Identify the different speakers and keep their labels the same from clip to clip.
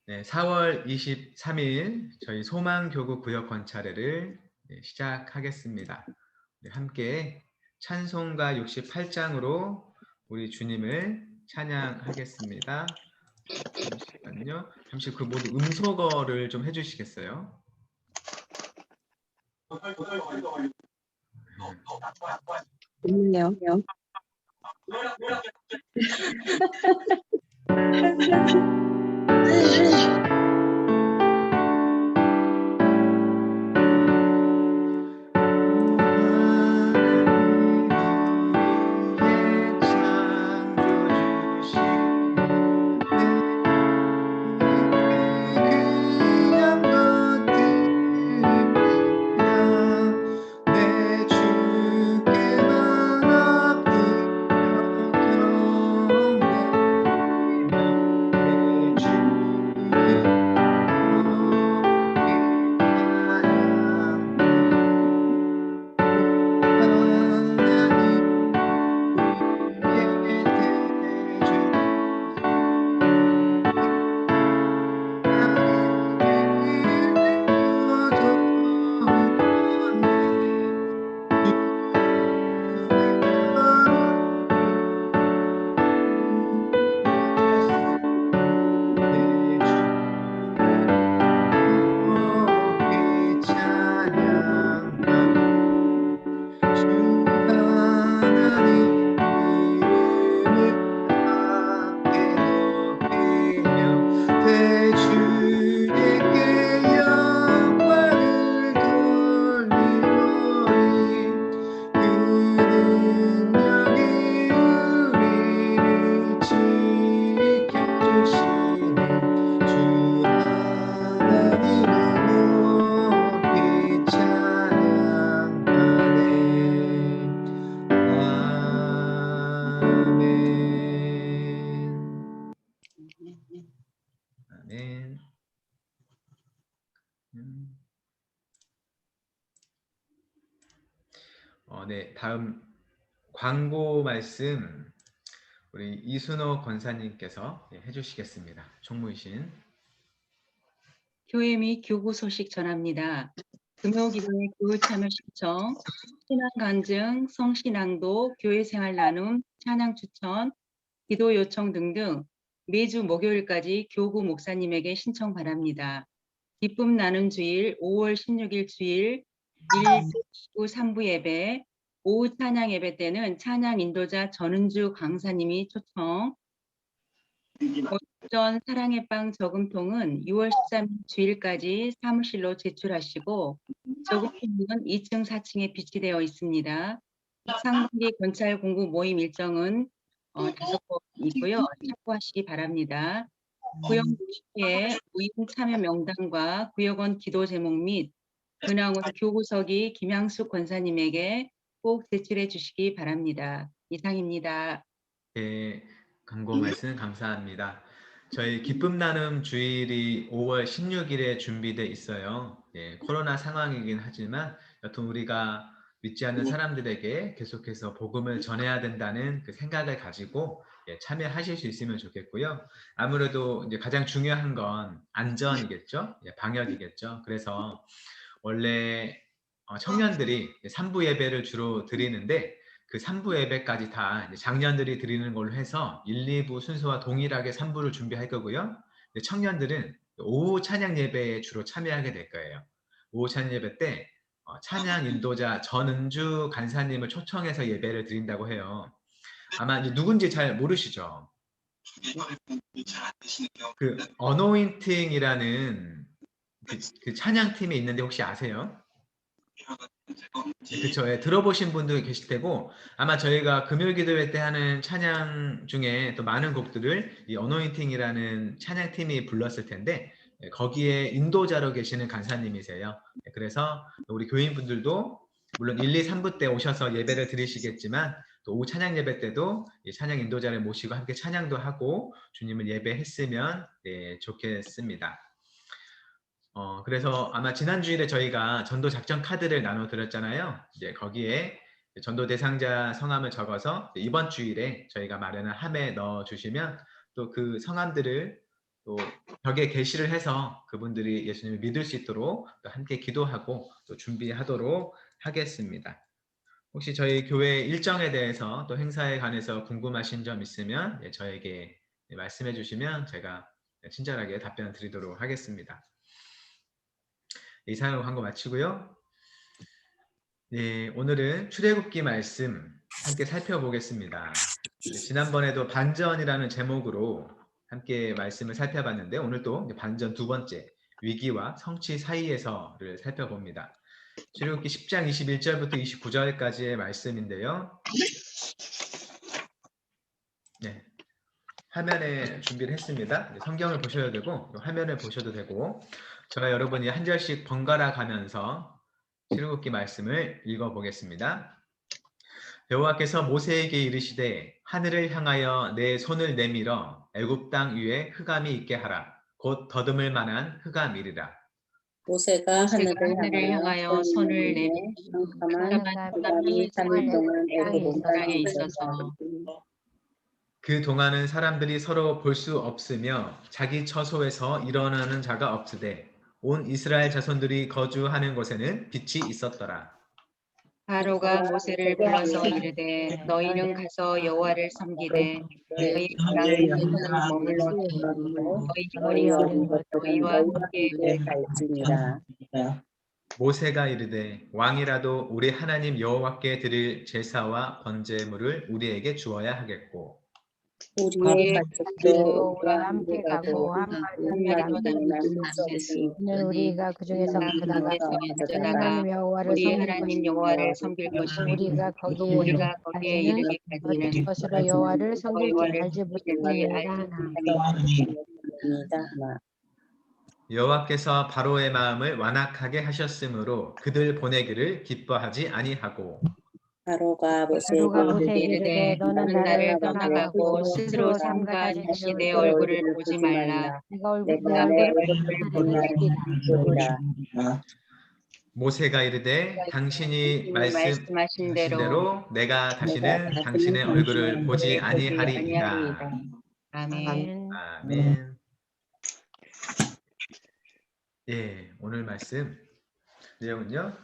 Speaker 1: 네, 4월 23일 저희 소망교구 구역 관찰회를 시작하겠습니다. 네, 함께 찬송가 68장으로 우리 주님을 찬양하겠습니다. 잠시만요. 잠시 그 모두 음소거를 좀 해주시겠어요?
Speaker 2: 있네요.
Speaker 1: 아멘. 네, 다음 광고 말씀 우리 이순호 권사님께서 해주시겠습니다. 총무이신.
Speaker 3: 교회 및 교구 소식 전합니다. 금요기도회 교회 참여 신청, 신앙 간증, 성신앙도, 교회 생활 나눔, 찬양 추천, 기도 요청 등등 매주 목요일까지 교구 목사님에게 신청 바랍니다. 기쁨 나눔 주일 5월 16일 주일 1부 3부 예배, 오후 찬양 예배 때는 찬양 인도자 전은주 강사님이 초청, 오전 사랑의 빵 저금통은 6월 13일 주일까지 사무실로 제출하시고 저금통은 2층, 4층에 비치되어 있습니다. 상반기 검찰 공부 모임 일정은 5번 있고요. 참고하시기 바랍니다. 구역에 모임 참여 명단과 구역원 기도 제목 및 근황은 교구서기 김양숙 권사님에게 꼭 제출해 주시기 바랍니다. 이상입니다.
Speaker 1: 네, 광고 말씀 감사합니다. 저희 기쁨 나눔 주일이 5월 16일에 준비돼 있어요. 코로나 상황이긴 하지만 여튼 우리가 믿지 않는 사람들에게 계속해서 복음을 전해야 된다는 그 생각을 가지고 참여하실 수 있으면 좋겠고요. 아무래도 이제 가장 중요한 건 안전이겠죠? 방역이겠죠. 그래서 원래 청년들이 3부 예배를 주로 드리는데 그 3부 예배까지 다 장년들이 드리는 걸로 해서 1, 2부 순서와 동일하게 3부를 준비할 거고요. 청년들은 오후 찬양 예배에 주로 참여하게 될 거예요. 오후 찬양 예배 때 찬양 인도자 전은주 간사님을 초청해서 예배를 드린다고 해요. 아마 이제 누군지 잘 모르시죠? 그 어노인팅이라는 그 찬양팀이 있는데 혹시 아세요? 그쵸. 들어보신 분도 계실 테고 아마 저희가 금요기도회 때 하는 찬양 중에 또 많은 곡들을 이 어노인팅이라는 찬양팀이 불렀을 텐데 거기에 인도자로 계시는 간사님이세요. 그래서 우리 교인분들도 물론 1, 2, 3부 때 오셔서 예배를 드리시겠지만 또 오후 찬양 예배 때도 이 찬양 인도자를 모시고 함께 찬양도 하고 주님을 예배했으면 좋겠습니다. 그래서 아마 지난 주일에 저희가 전도 작전 카드를 나눠 드렸잖아요. 이제 거기에 전도 대상자 성함을 적어서 이번 주일에 저희가 마련한 함에 넣어 주시면 또 그 성함들을 또 벽에 게시를 해서 그분들이 예수님을 믿을 수 있도록 또 함께 기도하고 또 준비하도록 하겠습니다. 혹시 저희 교회 일정에 대해서 또 행사에 관해서 궁금하신 점 있으면 저에게 말씀해 주시면 제가 친절하게 답변 드리도록 하겠습니다. 이상으로 광고 마치고요. 네, 오늘은 출애굽기 말씀 함께 살펴보겠습니다. 지난번에도 반전이라는 제목으로 함께 말씀을 살펴봤는데 오늘도 반전 두 번째 위기와 성취 사이에서를 살펴봅니다. 출애굽기 10장 21절부터 29절까지의 말씀인데요. 네, 화면에 준비를 했습니다. 성경을 보셔도 되고 화면을 보셔도 되고 저와 여러분이 한 절씩 번갈아 가면서 출애굽기 말씀을 읽어보겠습니다. 여호와께서 모세에게 이르시되 하늘을 향하여 내 손을 내밀어 애굽 땅 위에 흑암이 있게 하라. 곧 더듬을 만한 흑암이리라.
Speaker 2: 모세가
Speaker 3: 하늘을 향하여 손을 내밀어
Speaker 2: 깜깜한 흑암이 3일 동안 애굽 땅에 있어서
Speaker 1: 그 동안은 사람들이 서로 볼 수 없으며 자기 처소에서 일어나는 자가 없으되 온 이스라엘 자손들이 거주하는 곳에는 빛이 있었더라.
Speaker 3: 바로가 모세를 불러서 이르되 너희는 가서 여호와를 섬기되 너희 땅에서는 머물러 너희 어린 것 너희와 함께
Speaker 2: 갈지니라.
Speaker 1: 모세가 이르되 왕이라도 우리 하나님 여호와께 드릴 제사와 번제물을 우리에게 주어야 하겠고
Speaker 2: 우리의 가족도 우리와 함께 가고 한
Speaker 3: 마리도 남을 수 없으니
Speaker 4: 이는 우리가 그 중에서 가다가
Speaker 3: 하나님
Speaker 4: 여호와를
Speaker 3: 우리
Speaker 4: 섬길
Speaker 3: 하나님 여호와를 섬길 것이며
Speaker 4: 우리가 거기에
Speaker 3: 우리가 거기에 이르기까지는
Speaker 4: 것으로 여호와를 섬길지
Speaker 3: 여호와를
Speaker 4: 알지
Speaker 3: 섬길지
Speaker 4: 못하니라
Speaker 3: 알지
Speaker 4: 하나.
Speaker 1: 여호와께서 바로의 마음을 완악하게 하셨으므로 그들 보내기를 기뻐하지 아니하고
Speaker 2: 바로가
Speaker 4: 바로가 모세에게 이르되 너는 나를
Speaker 3: 떠나가고 스스로 삼가 다시 내 얼굴을 보지 말라. 내가 내 얼굴을 보리라.
Speaker 1: 모세가 이르되 당신이
Speaker 3: 말씀하신
Speaker 1: 말씀하신
Speaker 3: 대로
Speaker 1: 대로 내가 다시는 당신의 얼굴을 보지 아니하리이다.
Speaker 3: 아멘.
Speaker 1: 아멘. 예, 오늘 말씀 내용은요.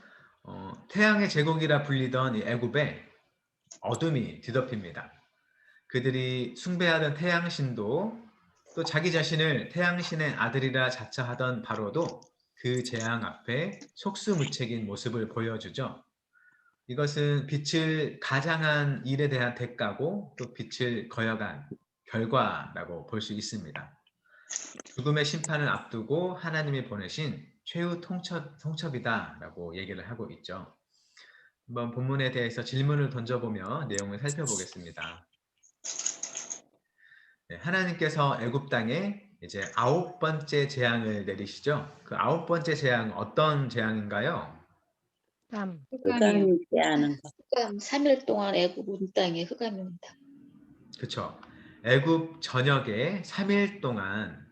Speaker 1: 태양의 제국이라 불리던 이 애굽에 어둠이 뒤덮입니다. 그들이 숭배하던 태양신도 또 자기 자신을 태양신의 아들이라 자처하던 바로도 그 재앙 앞에 속수무책인 모습을 보여주죠. 이것은 빛을 가장한 일에 대한 대가고 또 빛을 거역한 결과라고 볼 수 있습니다. 죽음의 심판을 앞두고 하나님이 보내신 최후 통첩이다라고 얘기를 하고 있죠. 한번 본문에 대해서 질문을 던져보며 내용을 살펴보겠습니다. 네, 하나님께서 애굽 땅에 이제 9번째 재앙을 내리시죠. 그 9번째 재앙 어떤 재앙인가요?
Speaker 2: 흑암이 있지 않은 것.
Speaker 5: 흑암 3일 동안 애굽 온 땅에 흑암이 온다.
Speaker 1: 그렇죠. 애굽 전역에 3일 동안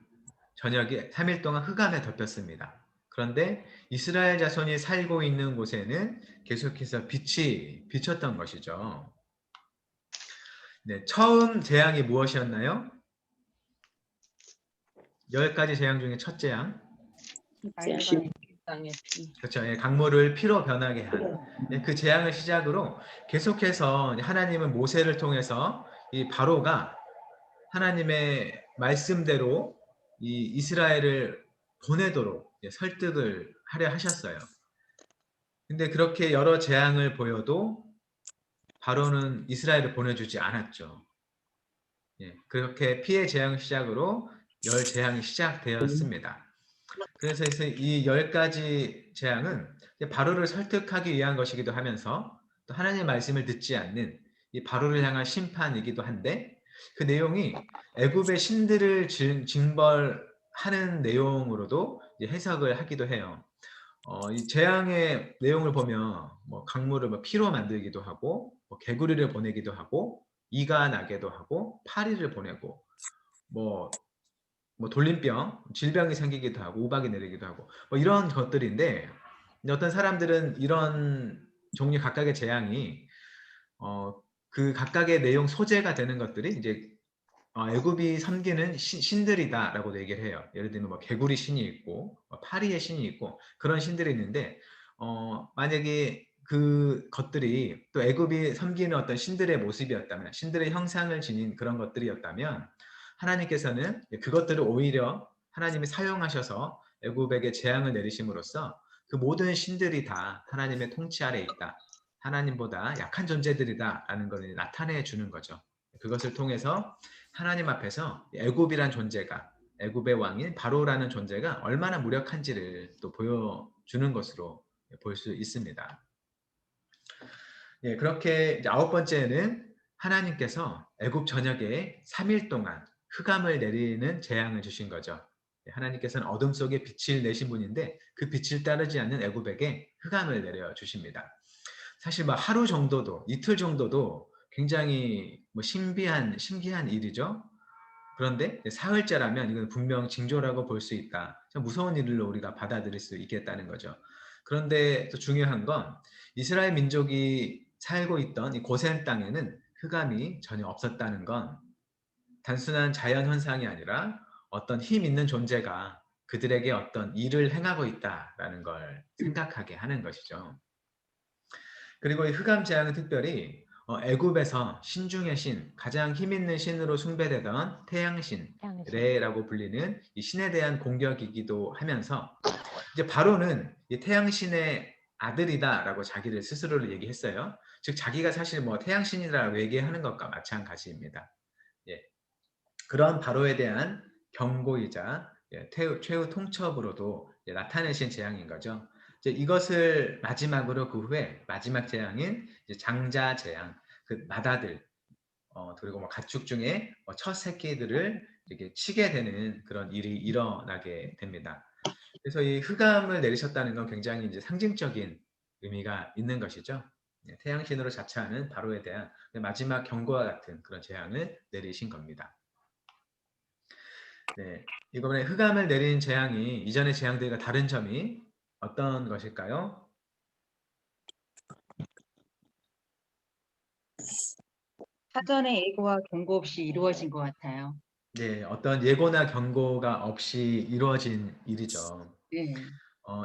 Speaker 1: 흑암에 덮였습니다. 그런데 이스라엘 자손이 살고 있는 곳에는 계속해서 빛이 비쳤던 것이죠. 네, 처음 재앙이 무엇이었나요? 10가지 재앙 중에 첫 재앙. 그렇죠. 예, 강물을 피로 변하게 한 그 재앙을 시작으로 계속해서 하나님은 모세를 통해서 이 바로가 하나님의 말씀대로 이 이스라엘을 보내도록 설득을 하려 하셨어요. 근데 그렇게 여러 재앙을 보여도 바로는 이스라엘을 보내주지 않았죠. 그렇게 피해 재앙 시작으로 열 재앙이 시작되었습니다. 그래서 이 10가지 재앙은 바로를 설득하기 위한 것이기도 하면서 또 하나님의 말씀을 듣지 않는 이 바로를 향한 심판이기도 한데 그 내용이 애굽의 신들을 징벌하는 내용으로도 해석을 하기도 해요. 이 재앙의 내용을 보면 뭐 강물을 피로 만들기도 하고 뭐 개구리를 보내기도 하고 이가 나게도 하고 파리를 보내고 뭐 돌림병, 질병이 생기기도 하고 우박이 내리기도 하고 뭐 이런 것들인데 어떤 사람들은 이런 종류 각각의 재앙이 그 각각의 내용 소재가 되는 것들이 이제 애굽이 섬기는 신들이다라고도 얘기를 해요. 예를 들면 뭐 개구리 신이 있고 파리의 신이 있고 그런 신들이 있는데 만약에 그 것들이 또 애굽이 섬기는 어떤 신들의 모습이었다면, 신들의 형상을 지닌 그런 것들이었다면 하나님께서는 그것들을 오히려 하나님이 사용하셔서 애굽에게 재앙을 내리심으로써 그 모든 신들이 다 하나님의 통치 아래 있다, 하나님보다 약한 존재들이다라는 것을 나타내 주는 거죠. 그것을 통해서 하나님 앞에서 애굽이란 존재가, 애굽의 왕인 바로라는 존재가 얼마나 무력한지를 또 보여주는 것으로 볼 수 있습니다. 예, 그렇게 이제 9번째는 하나님께서 애굽 전역에 3일 동안 흑암을 내리는 재앙을 주신 거죠. 하나님께서는 어둠 속에 빛을 내신 분인데 그 빛을 따르지 않는 애굽에게 흑암을 내려 주십니다. 사실 뭐 하루 정도도, 이틀 정도도 굉장히 뭐 신기한 일이죠. 그런데 사흘째라면 이건 분명 징조라고 볼 수 있다. 참 무서운 일로 우리가 받아들일 수 있겠다는 거죠. 그런데 또 중요한 건 이스라엘 민족이 살고 있던 이 고센 땅에는 흑암이 전혀 없었다는 건 단순한 자연 현상이 아니라 어떤 힘 있는 존재가 그들에게 어떤 일을 행하고 있다라는 걸 생각하게 하는 것이죠. 그리고 이 흑암 재앙은 특별히 애굽에서 신 중의 신, 가장 힘 있는 신으로 숭배되던 태양신, 레라고 불리는 이 신에 대한 공격이기도 하면서 이제 바로는 이 태양신의 아들이다라고 자기를 스스로를 얘기했어요. 즉 자기가 사실 뭐 태양신이라고 얘기하는 것과 마찬가지입니다. 예. 그런 바로에 대한 경고이자 최후 통첩으로도 나타내신 재앙인 거죠. 이제 이것을 마지막으로 그 후에 마지막 재앙인 장자 재앙, 그 맏아들 그리고 뭐 가축 중에 첫 새끼들을 이렇게 치게 되는 그런 일이 일어나게 됩니다. 그래서 이 흑암을 내리셨다는 건 굉장히 이제 상징적인 의미가 있는 것이죠. 태양신으로 자처하는 바로에 대한 마지막 경고와 같은 그런 재앙을 내리신 겁니다. 네, 이번에 흑암을 내린 재앙이 이전의 재앙들과 다른 점이 어떤 것일까요?
Speaker 3: 사전에 예고와 경고 없이 이루어진 것 같아요.
Speaker 1: 네, 어떤 예고나 경고가 없이 이루어진 일이죠.
Speaker 3: 네.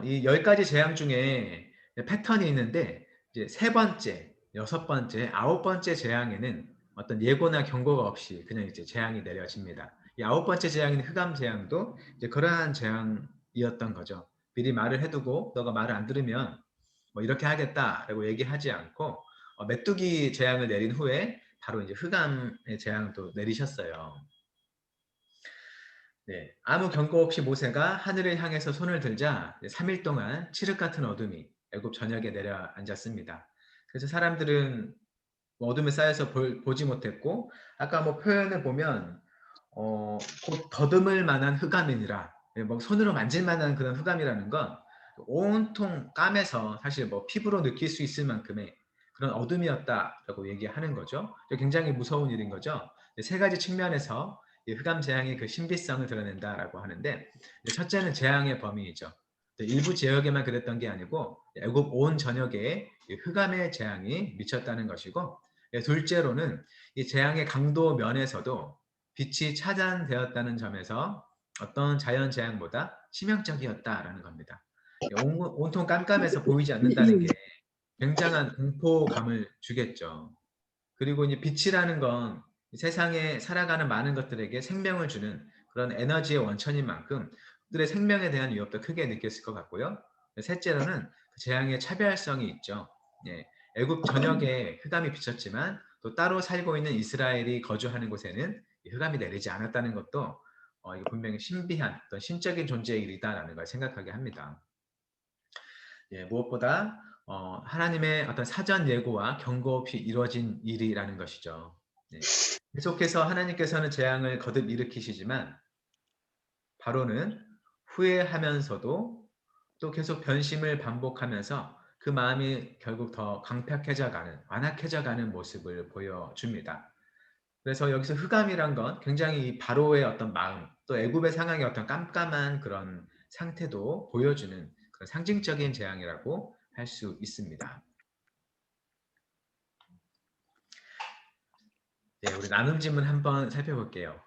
Speaker 1: 이 10가지 재앙 중에 패턴이 있는데 이제 3번째, 6번째, 9번째 재앙에는 어떤 예고나 경고가 없이 그냥 이제 재앙이 내려집니다. 이 9번째 재앙인 흑암 재앙도 이제 그러한 재앙이었던 거죠. 미리 말을 해두고 너가 말을 안 들으면 뭐 이렇게 하겠다라고 얘기하지 않고 메뚜기 재앙을 내린 후에 바로 이제 흑암의 재앙을 또 내리셨어요. 네, 아무 경고 없이 모세가 하늘을 향해서 손을 들자 3일 동안 칠흑 같은 어둠이 애굽 전역에 내려앉았습니다. 그래서 사람들은 어둠에 쌓여서 보지 못했고 아까 뭐 표현을 보면 곧 더듬을 만한 흑암이니라, 뭐 손으로 만질 만한 그런 흑암이라는 건 온통 까매서 사실 뭐 피부로 느낄 수 있을 만큼의 그런 어둠이었다라고 얘기하는 거죠. 굉장히 무서운 일인 거죠. 3가지 측면에서 이 흑암 재앙의 그 신비성을 드러낸다라고 하는데 첫째는 재앙의 범위이죠. 일부 지역에만 그랬던 게 아니고 애굽 온 전역에 흑암의 재앙이 미쳤다는 것이고, 둘째로는 이 재앙의 강도 면에서도 빛이 차단되었다는 점에서 어떤 자연 재앙보다 치명적이었다라는 겁니다. 온통 깜깜해서 보이지 않는다는 게 굉장한 공포감을 주겠죠. 그리고 이제 빛이라는 건 세상에 살아가는 많은 것들에게 생명을 주는 그런 에너지의 원천인 만큼 그들의 생명에 대한 위협도 크게 느꼈을 것 같고요. 셋째로는 그 재앙의 차별성이 있죠. 예, 애굽 전역에 흑암이 비쳤지만 또 따로 살고 있는 이스라엘이 거주하는 곳에는 흑암이 내리지 않았다는 것도 이거 분명히 신비한 어떤 신적인 존재의 일이다라는 걸 생각하게 합니다. 예, 무엇보다 하나님의 어떤 사전 예고와 경고 없이 이루어진 일이라는 것이죠. 네. 계속해서 하나님께서는 재앙을 거듭 일으키시지만 바로는 후회하면서도 또 계속 변심을 반복하면서 그 마음이 결국 더 강팍해져 가는, 완악해져 가는 모습을 보여줍니다. 그래서 여기서 흑암이란 건 굉장히 바로의 어떤 마음, 또 애굽의 상황의 어떤 깜깜한 그런 상태도 보여주는 그런 상징적인 재앙이라고 할 수 있습니다. 네, 우리 나눔 질문 한번 살펴볼게요.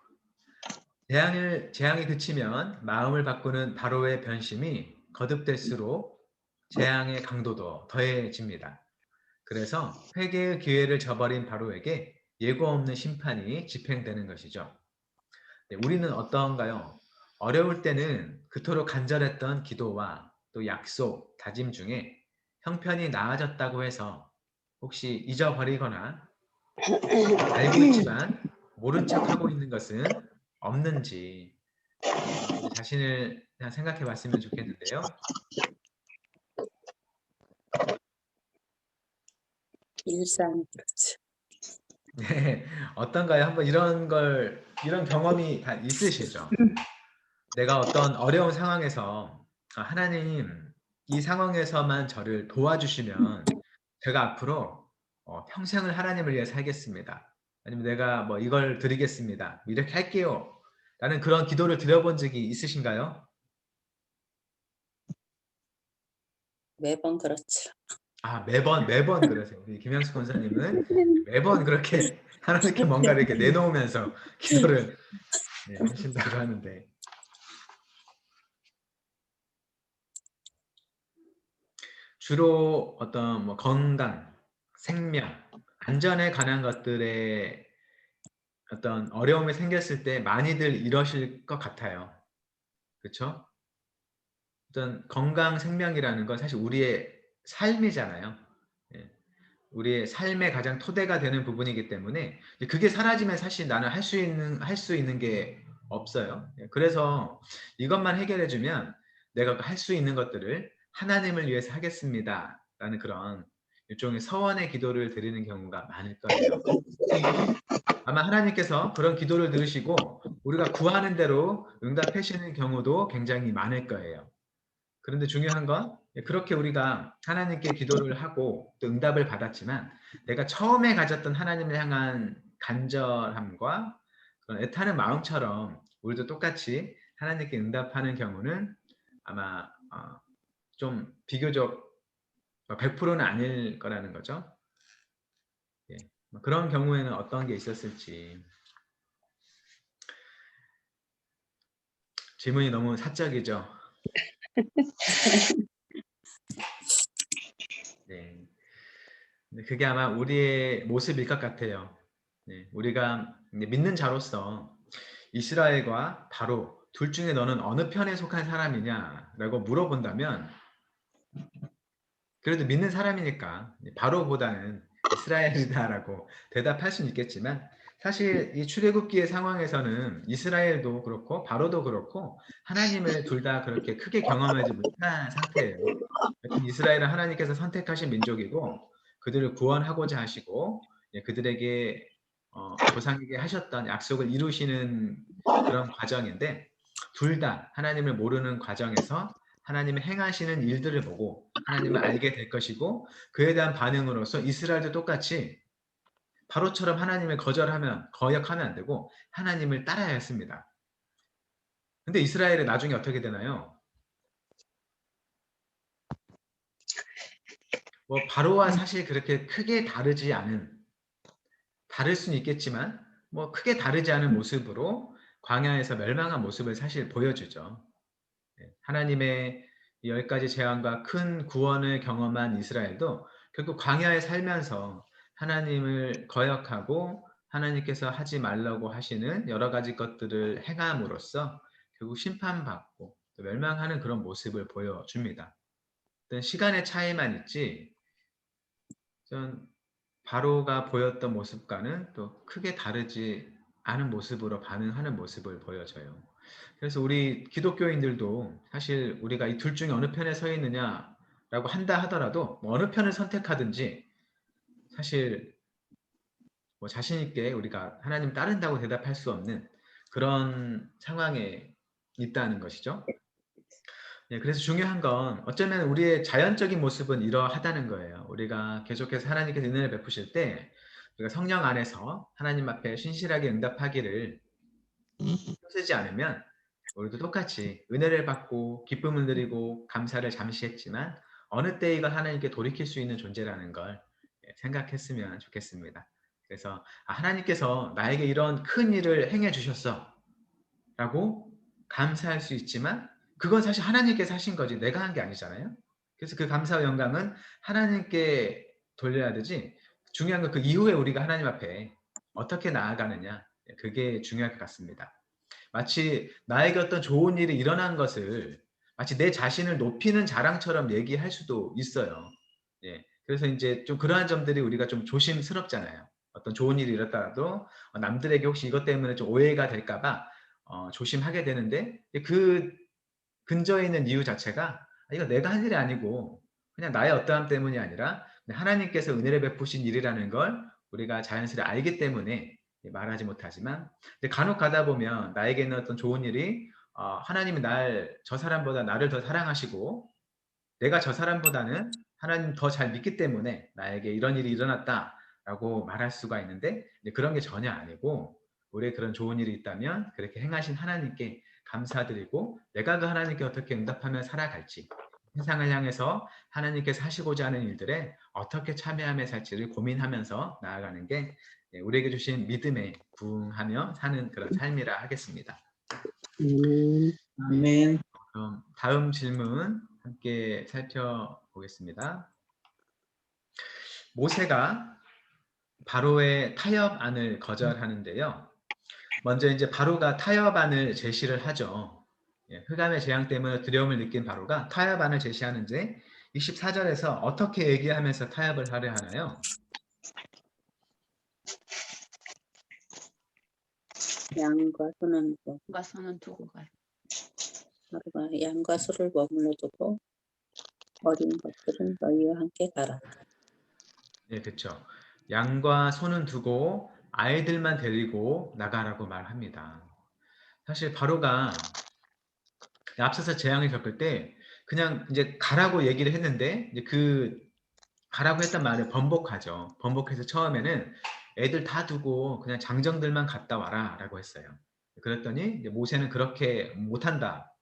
Speaker 1: 재앙이 그치면 마음을 바꾸는 바로의 변심이 거듭될수록 재앙의 강도도 더해집니다. 그래서 회개의 기회를 저버린 바로에게 예고 없는 심판이 집행되는 것이죠. 네, 우리는 어떤가요? 어려울 때는 그토록 간절했던 기도와 또 약속, 다짐 중에 형편이 나아졌다고 해서 혹시 잊어버리거나 알고 있지만 모른 척하고 있는 것은 없는지 우리 자신을 그냥 생각해 봤으면 좋겠는데요.
Speaker 2: 일상 그렇지.
Speaker 1: 네, 어떤가요? 한번 이런 경험이 다 있으시죠? 내가 어떤 어려운 상황에서 하나님 이 상황에서만 저를 도와주시면 제가 앞으로 평생을 하나님을 위해 살겠습니다. 아니면 내가 뭐 이걸 드리겠습니다. 이렇게 할게요. 라는 그런 기도를 드려본 적이 있으신가요?
Speaker 2: 매번 그렇죠.
Speaker 1: 아, 매번 그러세요. 우리 김영수 권사님은 매번 그렇게 하나님께 뭔가를 이렇게 내놓으면서 기도를 하신다고 하는데 주로 어떤 뭐 건강, 생명, 안전에 관한 것들에 어떤 어려움이 생겼을 때 많이들 이러실 것 같아요. 그렇죠? 어떤 건강, 생명이라는 건 사실 우리의 삶이잖아요. 예. 우리의 삶의 가장 토대가 되는 부분이기 때문에 그게 사라지면 사실 나는 할 수 있는 게 없어요. 예. 그래서 이것만 해결해 주면 내가 할 수 있는 것들을 하나님을 위해서 하겠습니다. 라는 그런 일종의 서원의 기도를 드리는 경우가 많을 거예요. 아마 하나님께서 그런 기도를 들으시고 우리가 구하는 대로 응답해 주시는 경우도 굉장히 많을 거예요. 그런데 중요한 건 그렇게 우리가 하나님께 기도를 하고 또 응답을 받았지만 내가 처음에 가졌던 하나님을 향한 간절함과 그런 애타는 마음처럼 우리도 똑같이 하나님께 응답하는 경우는 아마 좀 비교적 100%는 아닐 거라는 거죠. 예. 그런 경우에는 어떤 게 있었을지. 질문이 너무 사적이죠. 네. 근데 그게 아마 우리의 모습일 것 같아요. 네. 우리가 믿는 자로서 이스라엘과 바로 둘 중에 너는 어느 편에 속한 사람이냐라고 물어본다면 그래도 믿는 사람이니까 바로보다는 이스라엘이다라고 대답할 수는 있겠지만 사실 이 출애굽기의 상황에서는 이스라엘도 그렇고 바로도 그렇고 하나님을 둘 다 그렇게 크게 경험하지 못한 상태예요. 이스라엘은 하나님께서 선택하신 민족이고 그들을 구원하고자 하시고 그들에게 조상에게 하셨던 약속을 이루시는 그런 과정인데 둘 다 하나님을 모르는 과정에서 하나님의 행하시는 일들을 보고 하나님을 알게 될 것이고 그에 대한 반응으로서 이스라엘도 똑같이 바로처럼 하나님을 거역하면 안 되고 하나님을 따라야 했습니다. 근데 이스라엘은 나중에 어떻게 되나요? 뭐 바로와 사실 그렇게 크게 다를 수는 있겠지만 뭐 크게 다르지 않은 모습으로 광야에서 멸망한 모습을 사실 보여주죠. 하나님의 10가지 재앙과 큰 구원을 경험한 이스라엘도 결국 광야에 살면서 하나님을 거역하고 하나님께서 하지 말라고 하시는 여러 가지 것들을 행함으로써 결국 심판받고 또 멸망하는 그런 모습을 보여줍니다. 어떤 시간의 차이만 있지 전 바로가 보였던 모습과는 또 크게 다르지 않은 모습으로 반응하는 모습을 보여줘요. 그래서 우리 기독교인들도 사실 우리가 이 둘 중에 어느 편에 서 있느냐라고 한다 하더라도 뭐 어느 편을 선택하든지 사실 뭐 자신 있게 우리가 하나님 따른다고 대답할 수 없는 그런 상황에 있다는 것이죠. 그래서 중요한 건 어쩌면 우리의 자연적인 모습은 이러하다는 거예요. 우리가 계속해서 하나님께서 은혜를 베푸실 때 우리가 성령 안에서 하나님 앞에 신실하게 응답하기를 힘쓰지 않으면 우리도 똑같이 은혜를 받고 기쁨을 누리고 감사를 잠시 했지만 어느 때 이걸 하나님께 돌이킬 수 있는 존재라는 걸 생각했으면 좋겠습니다. 그래서 하나님께서 나에게 이런 큰 일을 행해 주셨어 라고 감사할 수 있지만 그건 사실 하나님께서 하신 거지 내가 한 게 아니잖아요. 그래서 그 감사와 영광은 하나님께 돌려야 되지, 중요한 건 그 이후에 우리가 하나님 앞에 어떻게 나아가느냐, 그게 중요할 것 같습니다. 마치 나에게 어떤 좋은 일이 일어난 것을 마치 내 자신을 높이는 자랑처럼 얘기할 수도 있어요. 예. 그래서 이제 좀 그러한 점들이 우리가 좀 조심스럽잖아요. 어떤 좋은 일이 일어나도 남들에게 혹시 이것 때문에 좀 오해가 될까봐 조심하게 되는데, 그 근저에 있는 이유 자체가 이거 내가 한 일이 아니고 그냥 나의 어떠함 때문이 아니라 하나님께서 은혜를 베푸신 일이라는 걸 우리가 자연스레 알기 때문에 말하지 못하지만, 근데 간혹 가다 보면 나에게는 어떤 좋은 일이 하나님이 저 사람보다 나를 더 사랑하시고 내가 저 사람보다는 하나님 더 잘 믿기 때문에 나에게 이런 일이 일어났다라고 말할 수가 있는데, 그런 게 전혀 아니고 우리의 그런 좋은 일이 있다면 그렇게 행하신 하나님께 감사드리고 내가 그 하나님께 어떻게 응답하며 살아갈지, 세상을 향해서 하나님께서 하시고자 하는 일들에 어떻게 참여하며 살지를 고민하면서 나아가는 게 우리에게 주신 믿음에 부응하며 사는 그런 삶이라 하겠습니다.
Speaker 6: 아멘.
Speaker 1: 그럼 다음 질문 함께 살펴보겠습니다. 모세가 바로의 타협안을 거절하는데요. 먼저 이제 바로가 타협안을 제시를 하죠. 흑암의 재앙 때문에 두려움을 느낀 바로가 타협안을 제시하는데 24절에서 어떻게 얘기하면서 타협을 하려 하나요?
Speaker 2: 양과 소는
Speaker 5: 가서는 두고 가요.
Speaker 2: 바로가 양과 소를 머물러 두고 어린 것들은 너희와 함께 가라.
Speaker 1: 네, 그렇죠. 양과 소는 두고 아이들만 데리고 나가라고 말합니다. 사실 바로가 앞서서 재앙을 겪을 때 그냥 이제 가라고 얘기를 했는데 이제 그 가라고 했던 말을 번복하죠. 번복해서 처음에는 애들 다 두고 그냥 장정들만 갔다 와라 라고 했어요. 그랬더니 이제 모세는 그렇게 못한다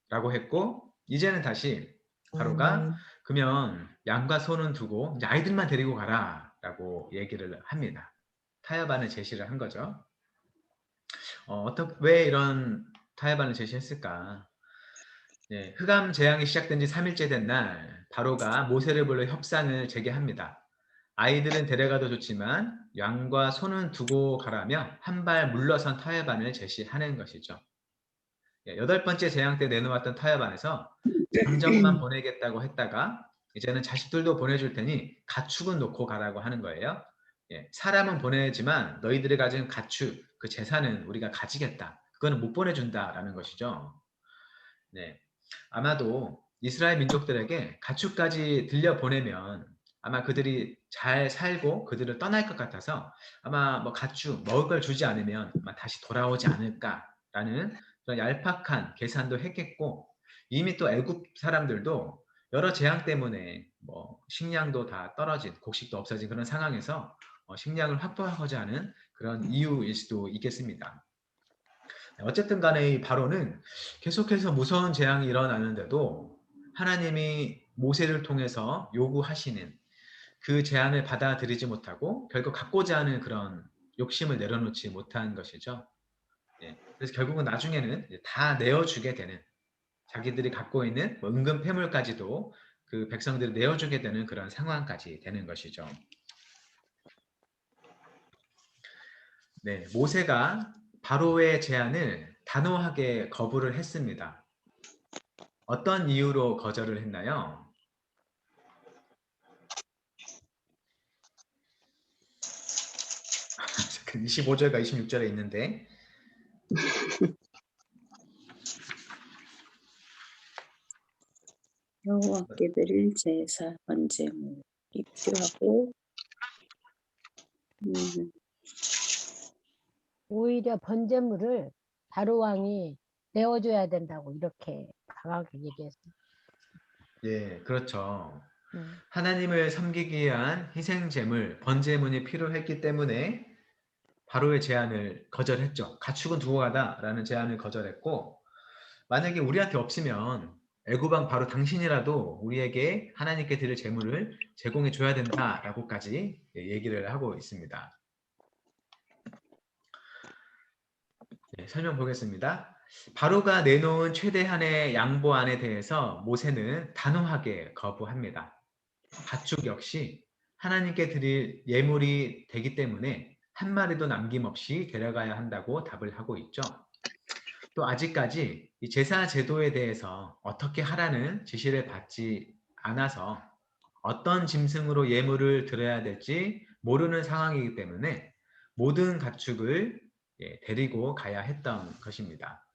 Speaker 1: 라고 했고, 이제는 다시 바로가 그러면 양과 소는 두고 이제 아이들만 데리고 가라 라고 얘기를 합니다. 타협안을 제시를 한 거죠. 왜 이런 타협안을 제시했을까? 네, 흑암 재앙이 시작된 지 3일째 된 날 바로가 모세를 불러 협상을 재개합니다. 아이들은 데려가도 좋지만 양과 소는 두고 가라며 한 발 물러선 타협안을 제시하는 것이죠. 8번째 재앙 때 내놓았던 타협안에서 장정만 보내겠다고 했다가 이제는 자식들도 보내줄 테니 가축은 놓고 가라고 하는 거예요. 사람은 보내지만 너희들이 가진 가축, 그 재산은 우리가 가지겠다. 그거는 못 보내준다라는 것이죠. 네. 아마도 이스라엘 민족들에게 가축까지 들려보내면 아마 그들이 잘 살고 그들을 떠날 것 같아서 아마 뭐 가축, 먹을 걸 주지 않으면 아마 다시 돌아오지 않을까라는 그런 얄팍한 계산도 했겠고, 이미 또 애굽 사람들도 여러 재앙 때문에 뭐 식량도 다 떨어진, 곡식도 없어진 그런 상황에서 식량을 확보하고자 하는 그런 이유일 수도 있겠습니다. 어쨌든 간에 이 바로는 계속해서 무서운 재앙이 일어나는데도 하나님이 모세를 통해서 요구하시는 그 제안을 받아들이지 못하고 결국 갖고자 하는 그런 욕심을 내려놓지 못한 것이죠. 그래서 결국은 나중에는 다 내어주게 되는, 자기들이 갖고 있는 뭐 은금 패물까지도 그 백성들이 내어주게 되는 그런 상황까지 되는 것이죠. 네, 모세가 바로의 제안을 단호하게 거부를 했습니다. 어떤 이유로 거절을 했나요? 25절과 26절에 있는데
Speaker 2: 여호와께 드릴 제사 번제물이 필요하고
Speaker 4: 오히려 번제물을 바로 왕이 내어줘야 된다고 이렇게 강하게 얘기했어요.
Speaker 1: 예, 그렇죠. 하나님을 섬기기 위한 희생제물, 번제물이 필요했기 때문에 바로의 제안을 거절했죠. 가축은 두고 가다라는 제안을 거절했고, 만약에 우리한테 없으면 애굽왕 바로 당신이라도 우리에게 하나님께 드릴 제물을 제공해 줘야 된다라고까지 얘기를 하고 있습니다. 네, 설명 보겠습니다. 바로가 내놓은 최대한의 양보안에 대해서 모세는 단호하게 거부합니다. 가축 역시 하나님께 드릴 예물이 되기 때문에 한 마리도 남김없이 데려가야 한다고 답을 하고 있죠. 또 아직까지 이 제사 제도에 대해서 어떻게 하라는 지시를 받지 않아서 어떤 짐승으로 예물을 드려야 될지 모르는 상황이기 때문에 모든 가축을 데리고 가야 했던 것입니다.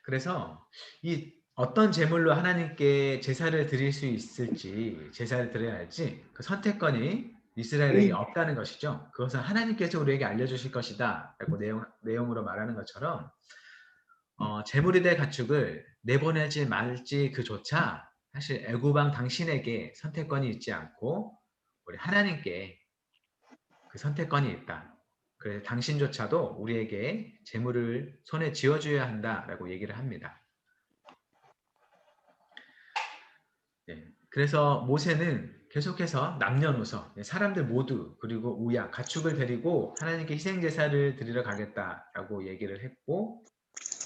Speaker 1: 그래서 이 어떤 제물로 하나님께 제사를 드릴 수 있을지, 제사를 드려야 할지 그 선택권이 이스라엘에게 없다는 것이죠. 그것은 하나님께서 우리에게 알려주실 것이다 라고 내용으로 말하는 것처럼 제물이 될 가축을 내보내지 말지 그조차 사실 애굽왕 당신에게 선택권이 있지 않고 우리 하나님께 그 선택권이 있다. 그래서 당신조차도 우리에게 제물을 손에 쥐어줘야 한다라고 얘기를 합니다. 네, 그래서 모세는 계속해서 남녀노소 사람들 모두 그리고 우양 가축을 데리고 하나님께 희생제사를 드리러 가겠다라고 얘기를 했고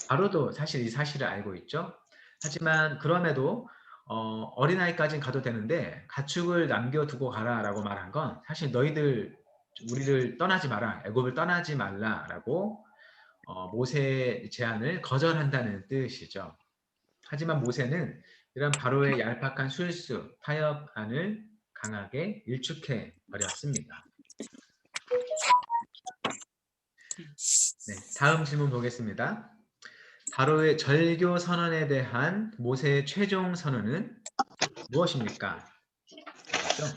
Speaker 1: 바로도 사실 이 사실을 알고 있죠. 하지만 그럼에도 어린아이까지는 가도 되는데 가축을 남겨두고 가라라고 말한 건 사실 너희들 우리를 떠나지 마라, 애굽을 떠나지 말라라고 모세의 제안을 거절한다는 뜻이죠. 하지만 모세는 이런 바로의 얄팍한 술수, 타협안을 강하게 일축해 버렸습니다. 네, 다음 질문 보겠습니다. 바로의 절교 선언에 대한 모세의 최종 선언은 무엇입니까? 그렇죠?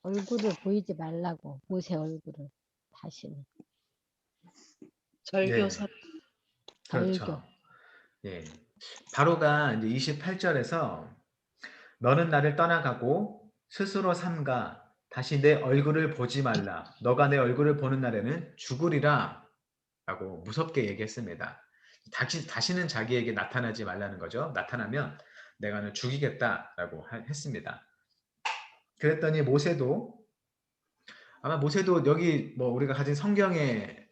Speaker 4: 얼굴을 보이지 말라고, 모세 얼굴을 다시는.
Speaker 3: 절교선.
Speaker 1: 그렇죠.
Speaker 4: 절교.
Speaker 1: 예. 바로가 이제 28절에서 너는 나를 떠나가고 스스로 삼가 다시 내 얼굴을 보지 말라. 너가 내 얼굴을 보는 날에는 죽으리라. 라고 무섭게 얘기했습니다. 다시는 자기에게 나타나지 말라는 거죠. 나타나면 내가 너 죽이겠다라고 했습니다. 그랬더니 모세도 아마 모세도 여기 뭐 우리가 가진 성경에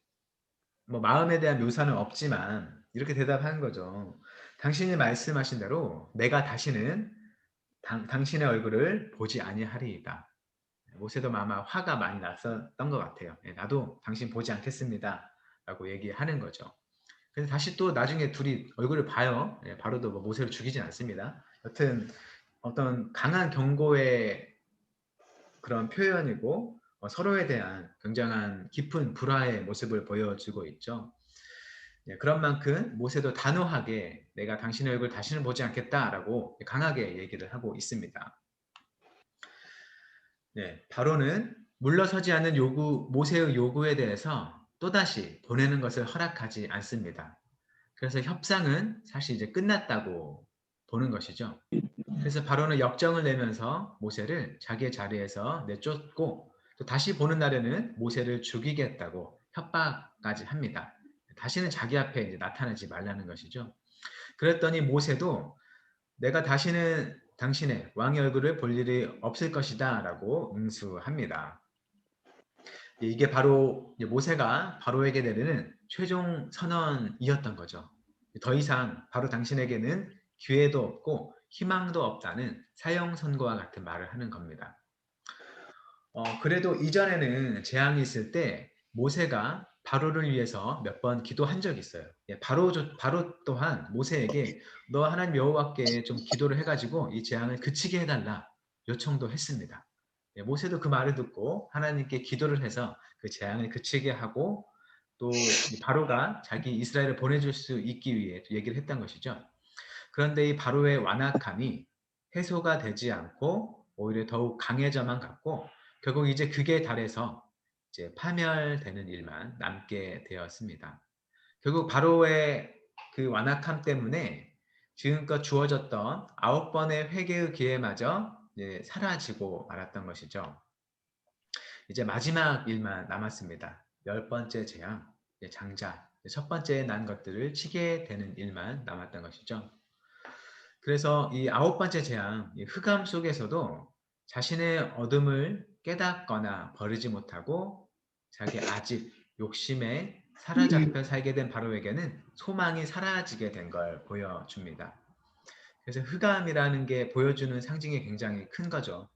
Speaker 1: 뭐 마음에 대한 묘사는 없지만 이렇게 대답하는 거죠. 당신이 말씀하신 대로 내가 다시는 당신의 얼굴을 보지 아니하리이다. 모세도 아마 화가 많이 났었던 것 같아요. 나도 당신 보지 않겠습니다. 라고 얘기하는 거죠. 그래서 다시 또 나중에 둘이 얼굴을 봐요. 바로도 뭐 모세를 죽이진 않습니다. 여튼 어떤 강한 경고의 그런 표현이고 서로에 대한 굉장한 깊은 불화의 모습을 보여주고 있죠. 그런 만큼 모세도 단호하게 내가 당신의 얼굴 다시는 보지 않겠다라고 강하게 얘기를 하고 있습니다. 바로는 물러서지 않는 모세의 요구에 대해서 또다시 보내는 것을 허락하지 않습니다. 그래서 협상은 사실 이제 끝났다고 보는 것이죠. 그래서 바로는 역정을 내면서 모세를 자기의 자리에서 내쫓고 또 다시 보는 날에는 모세를 죽이겠다고 협박까지 합니다. 다시는 자기 앞에 이제 나타나지 말라는 것이죠. 그랬더니 모세도 내가 다시는 당신의 왕의 얼굴을 볼 일이 없을 것이다 라고 응수합니다. 이게 바로 모세가 바로에게 내리는 최종 선언이었던 거죠. 더 이상 바로 당신에게는 기회도 없고 희망도 없다는 사형 선고와 같은 말을 하는 겁니다. 그래도 이전에는 재앙이 있을 때 모세가 바로를 위해서 몇 번 기도한 적이 있어요. 바로 또한 모세에게 너 하나님 여호와께 좀 기도를 해가지고 이 재앙을 그치게 해달라 요청도 했습니다. 모세도 그 말을 듣고 하나님께 기도를 해서 그 재앙을 그치게 하고 또 바로가 자기 이스라엘을 보내줄 수 있기 위해 얘기를 했던 것이죠. 그런데 이 바로의 완악함이 해소가 되지 않고 오히려 더욱 강해져만 갔고 결국 이제 극에 달해서 이제 파멸되는 일만 남게 되었습니다. 결국 바로의 그 완악함 때문에 지금껏 주어졌던 9번의 회개의 기회마저 사라지고 말았던 것이죠. 이제 마지막 일만 남았습니다. 10번째 재앙, 장자 첫 번째 난 것들을 치게 되는 일만 남았던 것이죠. 그래서 이 9번째 재앙, 이 흑암 속에서도 자신의 어둠을 깨닫거나 버리지 못하고 자기 아집, 욕심에 사로잡혀 살게 된 바로에게는 소망이 사라지게 된 걸 보여줍니다. 그래서 흑암이라는 게 보여주는 상징이 굉장히 큰 거죠.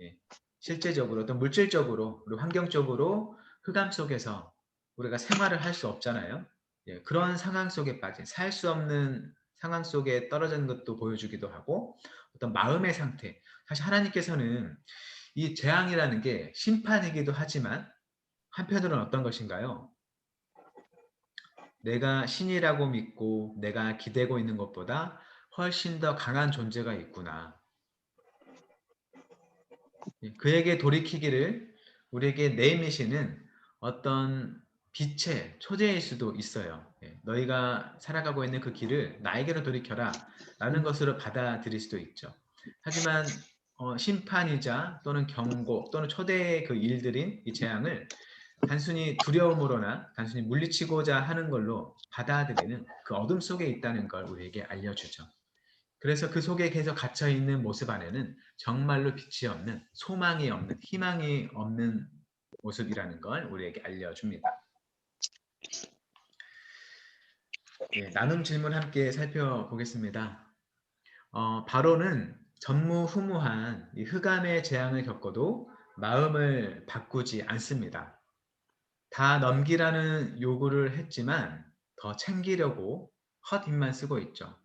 Speaker 1: 예. 실제적으로 어떤 물질적으로 그리고 환경적으로 흑암 속에서 우리가 생활을 할 수 없잖아요. 예. 그런 상황 속에 빠진 살 수 없는 상황 속에 떨어진 것도 보여주기도 하고 어떤 마음의 상태. 사실 하나님께서는 이 재앙이라는 게 심판이기도 하지만 한편으로는 어떤 것인가요? 내가 신이라고 믿고 내가 기대고 있는 것보다 훨씬 더 강한 존재가 있구나. 그에게 돌이키기를 우리에게 내미시는 어떤 빛의 초대일 수도 있어요. 너희가 살아가고 있는 그 길을 나에게로 돌이켜라 라는 것으로 받아들일 수도 있죠. 하지만 심판이자 또는 경고 또는 초대의 그 일들인 이 재앙을 단순히 두려움으로나 단순히 물리치고자 하는 걸로 받아들이는 그 어둠 속에 있다는 걸 우리에게 알려주죠. 그래서 그 속에 계속 갇혀 있는 모습 안에는 정말로 빛이 없는, 소망이 없는, 희망이 없는 모습이라는 걸 우리에게 알려줍니다. 예, 나눔 질문 함께 살펴보겠습니다. 바로는 전무후무한 이 흑암의 재앙을 겪어도 마음을 바꾸지 않습니다. 다 넘기라는 요구를 했지만 더 챙기려고 헛힘만 쓰고 있죠.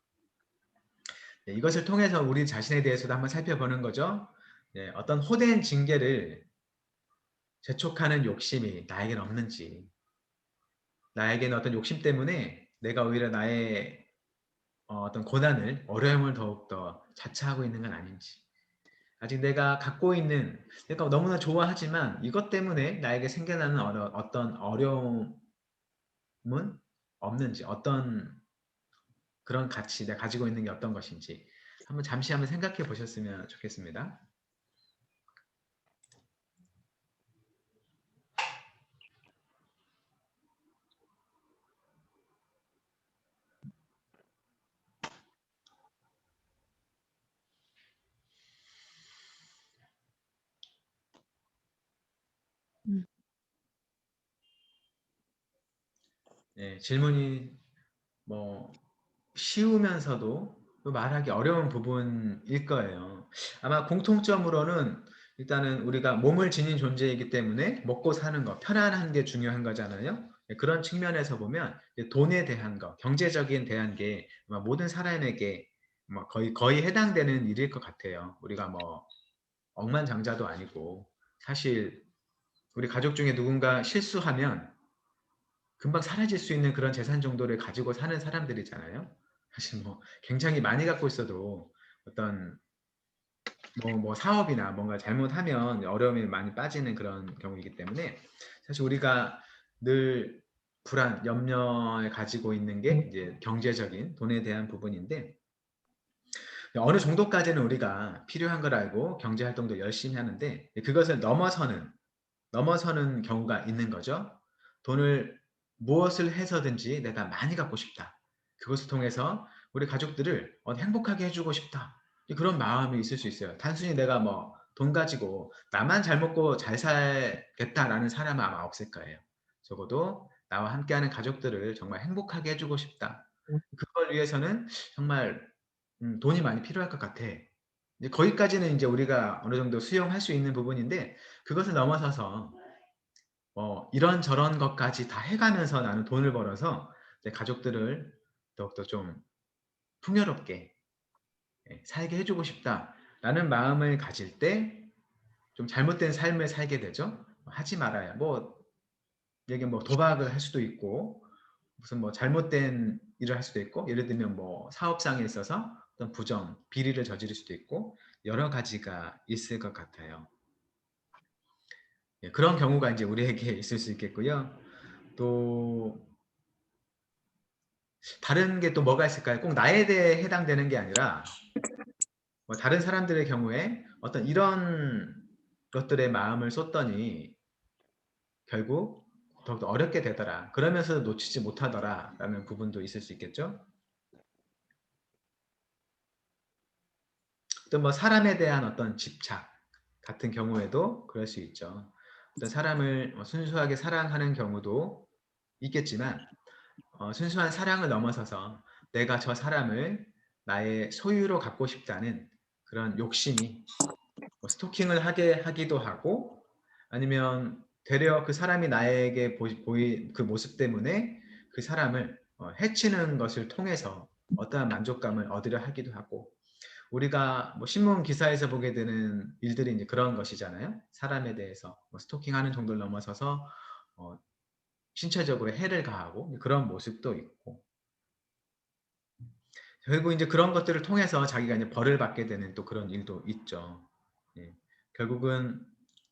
Speaker 1: 네, 이것을 통해서 우리 자신에 대해서도 한번 살펴보는 거죠. 네, 어떤 호된 징계를 재촉하는 욕심이 나에게는 없는지, 나에게는 어떤 욕심 때문에 내가 오히려 나의 어떤 고난을, 어려움을 더욱더 자처하고 있는 건 아닌지, 아직 내가 갖고 있는, 내가 너무나 좋아하지만 이것 때문에 나에게 생겨나는 어떤 어려움은 없는지, 어떤 그런 가치, 내가 가지고 있는 게 어떤 것인지 잠시 한번 생각해 보셨으면 좋겠습니다. 네, 질문이 뭐 쉬우면서도 또 말하기 어려운 부분일 거예요. 아마 공통점으로는 일단은 우리가 몸을 지닌 존재이기 때문에 먹고 사는 것, 편안한 게 중요한 거잖아요. 네, 그런 측면에서 보면 돈에 대한 것, 경제적인 대한 게 아마 모든 사람에게 뭐 거의 해당되는 일일 것 같아요. 우리가 뭐 억만장자도 아니고 사실 우리 가족 중에 누군가 실수하면 금방 사라질 수 있는 그런 재산 정도를 가지고 사는 사람들이잖아요. 사실 뭐 굉장히 많이 갖고 있어도 어떤 뭐 사업이나 뭔가 잘못하면 어려움이 많이 빠지는 그런 경우이기 때문에 사실 우리가 늘 불안, 염려에 가지고 있는 게 이제 경제적인 돈에 대한 부분인데 어느 정도까지는 우리가 필요한 걸 알고 경제 활동도 열심히 하는데 그것을 넘어서는 경우가 있는 거죠. 돈을 무엇을 해서든지 내가 많이 갖고 싶다. 그것을 통해서 우리 가족들을 행복하게 해주고 싶다. 그런 마음이 있을 수 있어요. 단순히 내가 뭐 돈 가지고 나만 잘 먹고 잘 살겠다라는 사람은 아마 없을 거예요. 적어도 나와 함께하는 가족들을 정말 행복하게 해주고 싶다. 그걸 위해서는 정말 돈이 많이 필요할 것 같아. 이제 거기까지는 이제 우리가 어느 정도 수용할 수 있는 부분인데 그것을 넘어서서 이런저런 것까지 다 해가면서 나는 돈을 벌어서 내 가족들을 더욱더 좀 풍요롭게 살게 해주고 싶다라는 마음을 가질 때 좀 잘못된 삶을 살게 되죠. 하지 말아야 이게 뭐 도박을 할 수도 있고 무슨 뭐 잘못된 일을 할 수도 있고 예를 들면 뭐 사업상에 있어서 어떤 부정, 비리를 저지를 수도 있고 여러 가지가 있을 것 같아요. 그런 경우가 이제 우리에게 있을 수 있겠고요. 또 다른 게 또 뭐가 있을까요? 꼭 나에 대해 해당되는 게 아니라 뭐 다른 사람들의 경우에 어떤 이런 것들의 마음을 쏟더니 결국 더욱더 어렵게 되더라. 그러면서 놓치지 못하더라라는 부분도 있을 수 있겠죠. 또 뭐 사람에 대한 어떤 집착 같은 경우에도 그럴 수 있죠. 어떤 사람을 순수하게 사랑하는 경우도 있겠지만 순수한 사랑을 넘어서서 내가 저 사람을 나의 소유로 갖고 싶다는 그런 욕심이 뭐 스토킹을 하기도 하고 아니면 되려 그 사람이 나에게 보인 그 모습 때문에 그 사람을 해치는 것을 통해서 어떠한 만족감을 얻으려 하기도 하고 우리가 뭐 신문 기사에서 보게 되는 일들이 이제 그런 것이잖아요. 사람에 대해서 뭐 스토킹하는 정도를 넘어서서 신체적으로 해를 가하고 그런 모습도 있고 결국 이제 그런 것들을 통해서 자기가 이제 벌을 받게 되는 또 그런 일도 있죠. 예. 결국은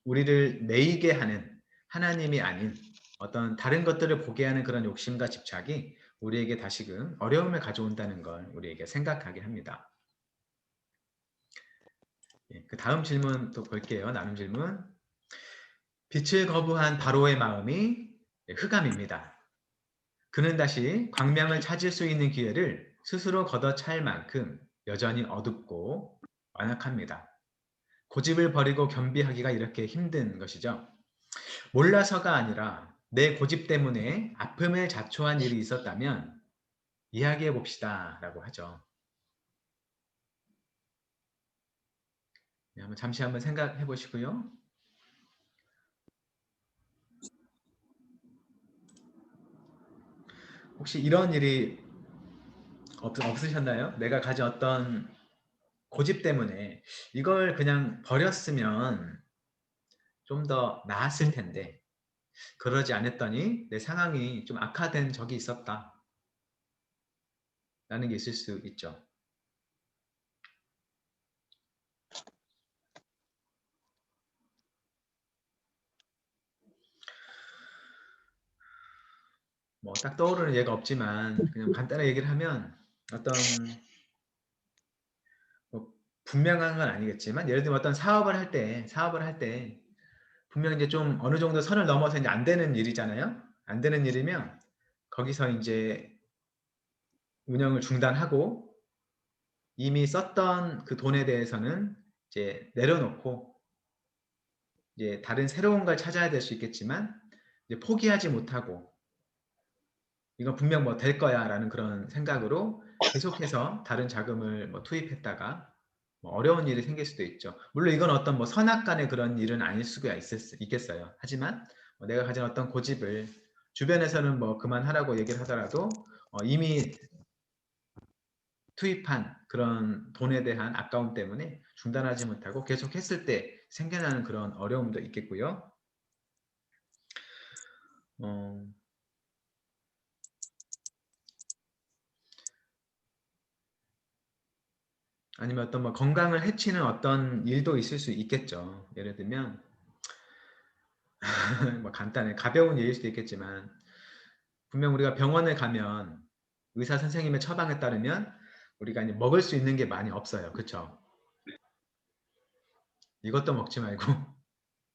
Speaker 1: 우리를 매이게 하는 하나님이 아닌 어떤 다른 것들을 보게 하는 그런 욕심과 집착이 우리에게 다시금 어려움을 가져온다는 걸 우리에게 생각하게 합니다. 예. 그 다음 질문 또 볼게요. 나눔 질문. 빛을 거부한 바로의 마음이 흑암입니다. 그는 다시 광명을 찾을 수 있는 기회를 스스로 걷어찰 만큼 여전히 어둡고 완악합니다. 고집을 버리고 겸비하기가 이렇게 힘든 것이죠. 몰라서가 아니라 내 고집 때문에 아픔을 자초한 일이 있었다면 이야기해 봅시다 라고 하죠. 네, 잠시 한번 생각해 보시고요. 혹시 이런 일이 없으셨나요? 내가 가진 어떤 고집 때문에 이걸 그냥 버렸으면 좀 더 나았을 텐데 그러지 않았더니 내 상황이 좀 악화된 적이 있었다 라는 게 있을 수 있죠. 뭐 딱 떠오르는 예가 없지만 그냥 간단하게 얘기를 하면 어떤 뭐 분명한 건 아니겠지만 예를 들면 어떤 사업을 할 때 분명 이제 좀 어느 정도 선을 넘어서 이제 안 되는 일이잖아요. 안 되는 일이면 거기서 이제 운영을 중단하고 이미 썼던 그 돈에 대해서는 이제 내려놓고 이제 다른 새로운 걸 찾아야 될 수 있겠지만 이제 포기하지 못하고 이건 분명 뭐 될 거야 라는 그런 생각으로 계속해서 다른 자금을 뭐 투입했다가 뭐 어려운 일이 생길 수도 있죠. 물론 이건 어떤 뭐 선악간의 그런 일은 아닐 수가 있겠어요. 하지만 뭐 내가 가진 어떤 고집을 주변에서는 뭐 그만하라고 얘기를 하더라도 이미 투입한 그런 돈에 대한 아까움 때문에 중단하지 못하고 계속 했을 때 생겨나는 그런 어려움도 있겠고요. 아니면 어떤 뭐 건강을 해치는 어떤 일도 있을 수 있겠죠. 예를 들면 뭐 간단해 가벼운 예일 수도 있겠지만 분명 우리가 병원에 가면 의사 선생님의 처방에 따르면 우리가 이제 먹을 수 있는 게 많이 없어요. 그렇죠? 이것도 먹지 말고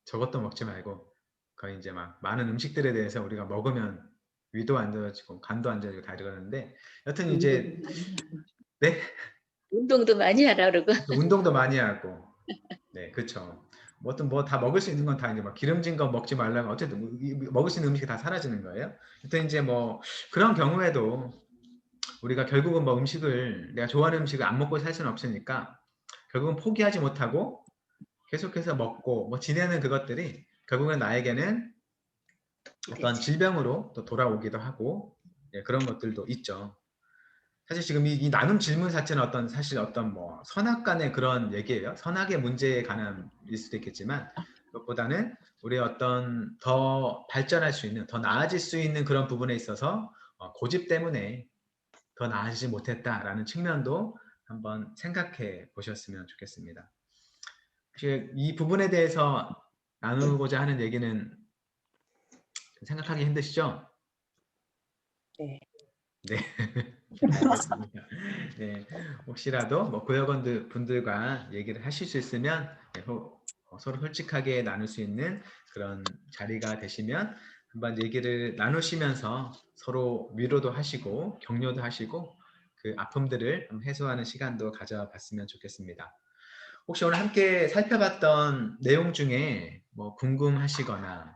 Speaker 1: 저것도 먹지 말고 거의 이제 막 많은 음식들에 대해서 우리가 먹으면 위도 안 좋아지고 간도 안 좋아지고 다 이러는데 여튼 이제 네?
Speaker 5: 운동도 많이 하라 그러고.
Speaker 1: 운동도 많이 하고 네, 그렇죠. 뭐든 뭐 다 먹을 수 있는 건 다 이제 막 기름진 거 먹지 말라면 어쨌든 먹을 수 있는 음식이 다 사라지는 거예요. 하여튼 이제 뭐 그런 경우에도 우리가 결국은 뭐 음식을 내가 좋아하는 음식을 안 먹고 살 수는 없으니까 결국은 포기하지 못하고 계속해서 먹고 뭐 지내는 그것들이 결국은 나에게는 어떤 질병으로 또 돌아오기도 하고 예, 그런 것들도 있죠. 사실 지금 이 나눔 질문 자체는 사실 어떤 뭐 선악간의 그런 얘기예요. 선악의 문제에 관한 일 수도 있겠지만 그것보다는 우리의 어떤 더 발전할 수 있는, 더 나아질 수 있는 그런 부분에 있어서 고집 때문에 더 나아지지 못했다라는 측면도 한번 생각해 보셨으면 좋겠습니다. 혹시 이 부분에 대해서 나누고자 하는 얘기는 생각하기 힘드시죠?
Speaker 2: 네.
Speaker 1: 네. 알겠습니다. 네. 혹시라도 뭐 고역원 분들과 얘기를 하실 수 있으면 네, 서로 솔직하게 나눌 수 있는 그런 자리가 되시면 한번 얘기를 나누시면서 서로 위로도 하시고 격려도 하시고 그 아픔들을 좀 해소하는 시간도 가져봤으면 좋겠습니다. 혹시 오늘 함께 살펴봤던 내용 중에 뭐 궁금하시거나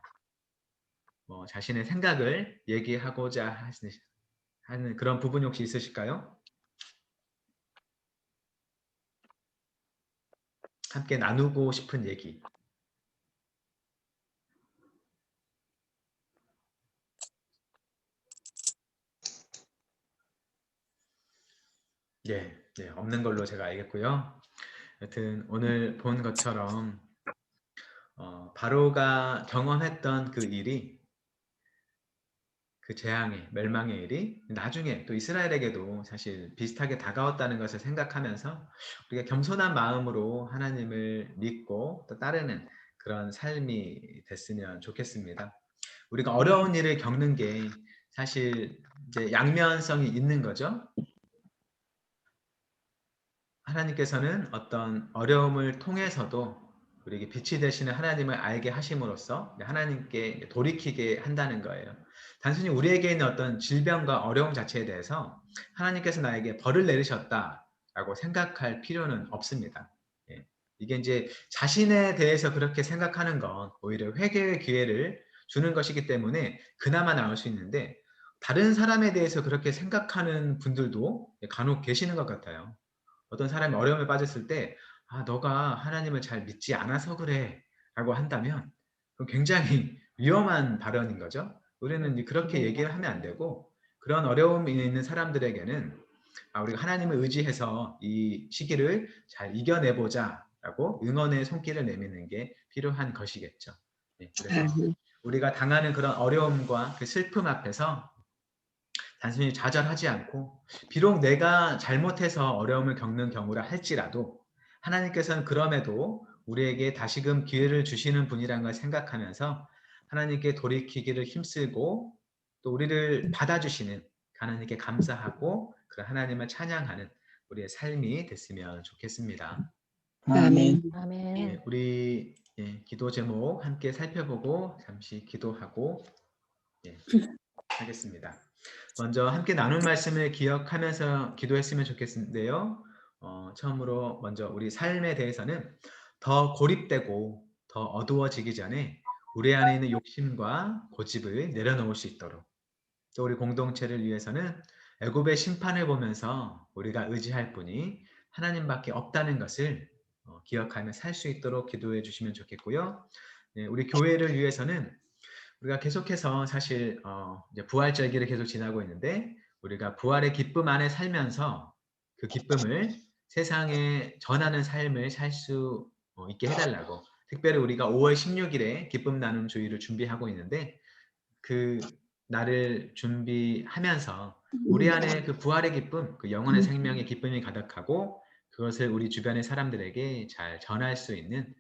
Speaker 1: 뭐 자신의 생각을 얘기하고자 하는 그런 부분이 혹시 있으실까요? 함께 나누고 싶은 얘기. 예, 예, 없는 걸로 제가 알겠고요. 여튼 오늘 본 것처럼 바로가 경험했던 그 일이, 그 재앙의 멸망의 일이 나중에 또 이스라엘에게도 사실 비슷하게 다가왔다는 것을 생각하면서 우리가 겸손한 마음으로 하나님을 믿고 또 따르는 그런 삶이 됐으면 좋겠습니다. 우리가 어려운 일을 겪는 게 사실 이제 양면성이 있는 거죠. 하나님께서는 어떤 어려움을 통해서도 우리에게 빛이 되시는 하나님을 알게 하심으로써 하나님께 돌이키게 한다는 거예요. 단순히 우리에게 있는 어떤 질병과 어려움 자체에 대해서 하나님께서 나에게 벌을 내리셨다라고 생각할 필요는 없습니다. 예. 이게 이제 자신에 대해서 그렇게 생각하는 건 오히려 회개의 기회를 주는 것이기 때문에 그나마 나을 수 있는데, 다른 사람에 대해서 그렇게 생각하는 분들도 간혹 계시는 것 같아요. 어떤 사람이 어려움에 빠졌을 때 너가 하나님을 잘 믿지 않아서 그래 라고 한다면 그건 굉장히 위험한 발언인 거죠. 우리는 그렇게 얘기를 하면 안 되고, 그런 어려움이 있는 사람들에게는 우리가 하나님을 의지해서 이 시기를 잘 이겨내보자 라고 응원의 손길을 내미는 게 필요한 것이겠죠. 네, 그래서 우리가 당하는 그런 어려움과 그 슬픔 앞에서 단순히 좌절하지 않고, 비록 내가 잘못해서 어려움을 겪는 경우라 할지라도 하나님께서는 그럼에도 우리에게 다시금 기회를 주시는 분이라는 걸 생각하면서 하나님께 돌이키기를 힘쓰고, 또 우리를 받아주시는 하나님께 감사하고 그 하나님을 찬양하는 우리의 삶이 됐으면 좋겠습니다.
Speaker 2: 아멘.
Speaker 4: 아멘.
Speaker 1: 예, 우리 기도 제목 함께 살펴보고 잠시 기도하고 하겠습니다. 먼저 함께 나눌 말씀을 기억하면서 기도했으면 좋겠는데요. 처음으로 먼저 우리 삶에 대해서는 더 고립되고 더 어두워지기 전에 우리 안에 있는 욕심과 고집을 내려놓을 수 있도록, 또 우리 공동체를 위해서는 애굽의 심판을 보면서 우리가 의지할 분이 하나님밖에 없다는 것을 기억하며 살 수 있도록 기도해 주시면 좋겠고요. 우리 교회를 위해서는 우리가 계속해서 사실 이제 부활절기를 계속 지나고 있는데, 우리가 부활의 기쁨 안에 살면서 그 기쁨을 세상에 전하는 삶을 살 수 있게 해달라고, 특별히 우리가 5월 16일에 기쁨 나눔 주일을 준비하고 있는데, 그 날을 준비하면서 우리 안에 그 부활의 기쁨, 그 영혼의 생명의 기쁨이 가득하고 그것을 우리 주변의 사람들에게 잘 전할 수 있는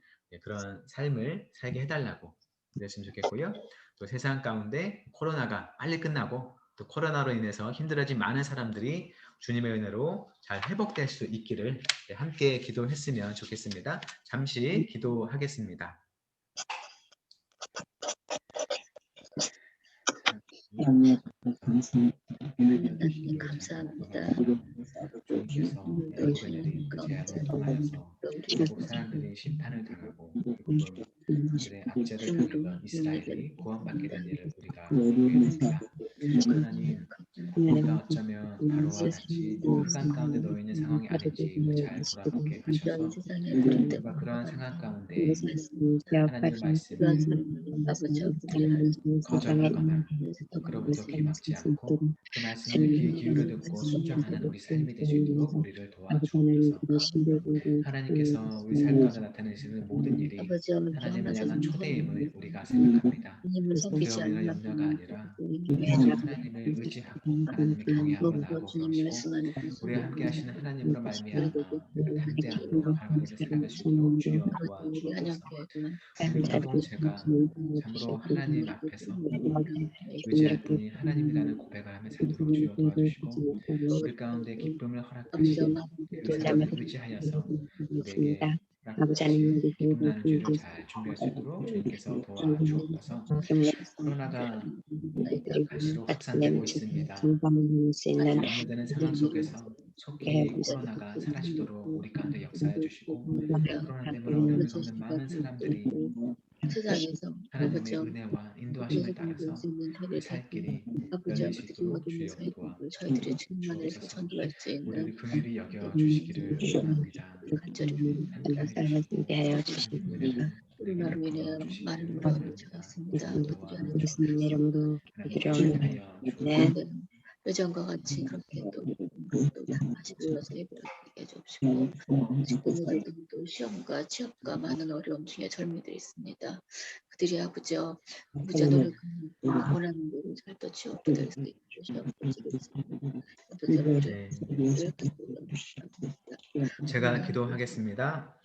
Speaker 1: 그런 삶을 살게 해달라고 그랬으면 좋겠고요. 또 세상 가운데 코로나가 빨리 끝나고 또 코로나로 인해서 힘들어진 많은 사람들이 주님의 은혜로 잘 회복될 수 있기를 함께 기도했으면 좋겠습니다. 잠시 기도하겠습니다.
Speaker 5: 하나님 감사합니다.
Speaker 1: 주님께서 애굽에 내린 그 재앙을 통하여서 애굽 사람들이 심판을 당하고 결국은 그들의 압제를 당하던 이스라엘이 구원받게 된 일을 우리가 보게 됩니다. 하나님, 우리가 어쩌면 바로와 같이 흑암 가운데 놓여 있는 상황이 아닌지 잘 돌아보게 하셔서 우리가 그러한 상황 가운데 하나님의 말씀을 거절하거나 그로부터 귀 막지 않고 그 말씀을 귀 기울여 듣고 순종하는 우리 삶이 될 수 있도록 우리를 도와주옵소서. 하나님께서 우리 삶 가운데 나타내시는 모든 일이
Speaker 5: 아버지 오늘
Speaker 1: 하나님을
Speaker 5: 하나님
Speaker 1: 향한 초대임을 우리가 생각합니다.
Speaker 5: 하나님을
Speaker 1: 속되어
Speaker 5: 섬기지
Speaker 1: 우리는
Speaker 5: 않는
Speaker 1: 염려가 아니라
Speaker 5: 하나님
Speaker 1: 하나님을 의지하고 하나님을 경외하고 나아가고
Speaker 5: 주님
Speaker 1: 그러시고
Speaker 5: 말씀 안에
Speaker 1: 우리와 함께 하시는 하나님으로 말미암아 우리가
Speaker 5: 기도를
Speaker 1: 담대함으로 바로 길을 살아갈 수 있도록 주여
Speaker 5: 아버지 우리
Speaker 1: 도와주옵소서.
Speaker 5: 한양교회만
Speaker 1: 우리 공동체가 참으로 하나님 앞에서 의지할 분이 하나님이라는 고백을 하며 살도록 주여 도와주시고, 우리 가운데 기쁨을
Speaker 5: 아버지
Speaker 1: 허락하시고
Speaker 5: 엄마
Speaker 1: 그 사랑을 의지하여서 우리에게
Speaker 5: 아버지 하나님 우리
Speaker 1: 기쁨나는 주일을
Speaker 5: 교회를
Speaker 1: 잘 준비할 수 있도록 주님께서 도와주옵소서. 코로나가 갈수록 확산되고 있습니다.
Speaker 5: 감사할 수 있는
Speaker 1: 염려되는 상황 속에서 속히 코로나가 사라지도록 우리 가운데 역사해 주시고, 코로나 때문에 어려움을 겪는 많은 사람들이
Speaker 4: 세상에서
Speaker 1: 하나님의 은혜와 인도하심에 따라서 그 살 길이 열릴 수 있도록 주여
Speaker 4: 저희들의 주님 안에서
Speaker 1: 도와주옵소서.
Speaker 4: 전도할 수 있는
Speaker 1: 우리를 긍휼히 여겨 주시기를 원합니다.
Speaker 4: 간절히
Speaker 1: 함께하여
Speaker 5: 살아지게 하여
Speaker 1: 주시고
Speaker 5: 주시옵소서.
Speaker 1: 은혜를
Speaker 4: 코로나로 인해 많은 어려움을 처했습니다. 그들이 안에
Speaker 5: 예수님 이름으로 기도드려옵나이다.
Speaker 1: 하여
Speaker 5: 네.
Speaker 4: 예전과 같이 그렇게 또 다시 불러서 예배를 드리게 해주시고, 지금은 또 시험과 취업과 많은 어려움 중에 젊이들이 있습니다. 그들이 아버지여 노력하는 원하는 대로 잘도 취업도 될 수 있고 시험도 칠 수 있고.
Speaker 1: 제가 기도하겠습니다.